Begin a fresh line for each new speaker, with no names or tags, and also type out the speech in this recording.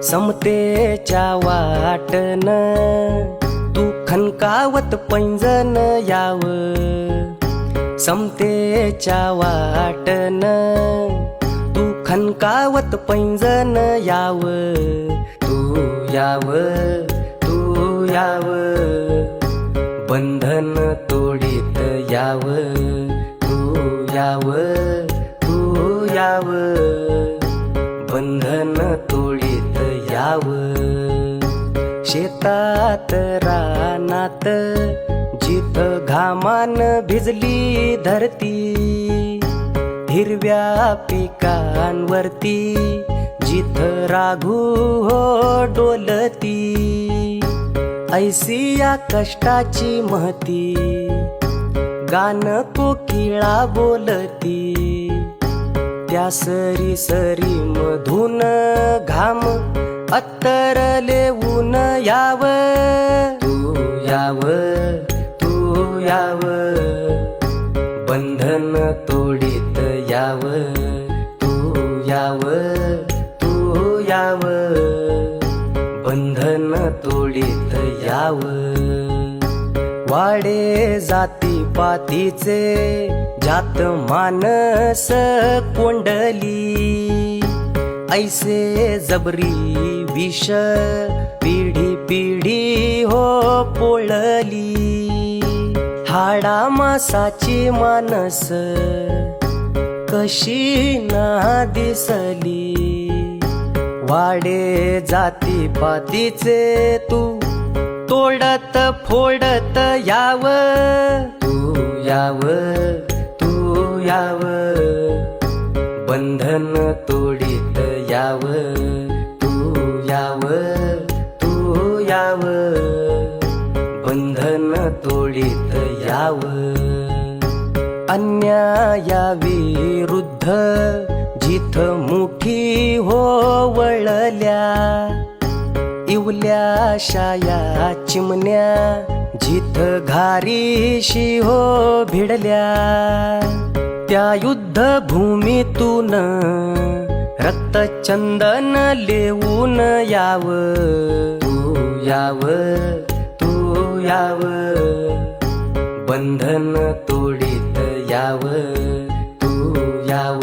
समतेच्या वाटन तू खनकावत पैंजण याव, समतेच्या वाटन तू खनकावत पैंजण याव, तू याव, तू याव, बंधन तोडीत याव, तू याव, तू याव, बंधन तोडीत याव। शेतात रानात जिथ घामान भिजली धरती, हिरव्या पिकांवरती जिथ राघू हो डोलती, ऐसी या कष्टाची महती गान कोकिळा बोलती, त्या सरी सरी मधून घाम अत्तरले ऊन याव, तू याव, तू याव, बंधन तोडीत याव, तू याव, तू याव, बंधन तोडीत याव। वाडे जाती पातीचे जात मानस कोंडली, ऐसे जबरी विष पिढी पिढी हो पोळली, हाडा मासाची मानस कशी ना दिसली, वाडे जाती पातीचे तू तोडत फोडत याव, तू याव, तू याव, बंधन तोडीत याव, तू याव, तू याव, बंधन तोडीत याव। अन्यायाविरुद्ध जिथ मुठी हो वळल्या, इवल्या शाया चिमण्या जिथ घारीशी हो भिडल्या, त्या युद्ध भूमीतून रक्तचंदन लेवून याव, तू याव, तू याव, बंधन तोडीत याव, तू याव,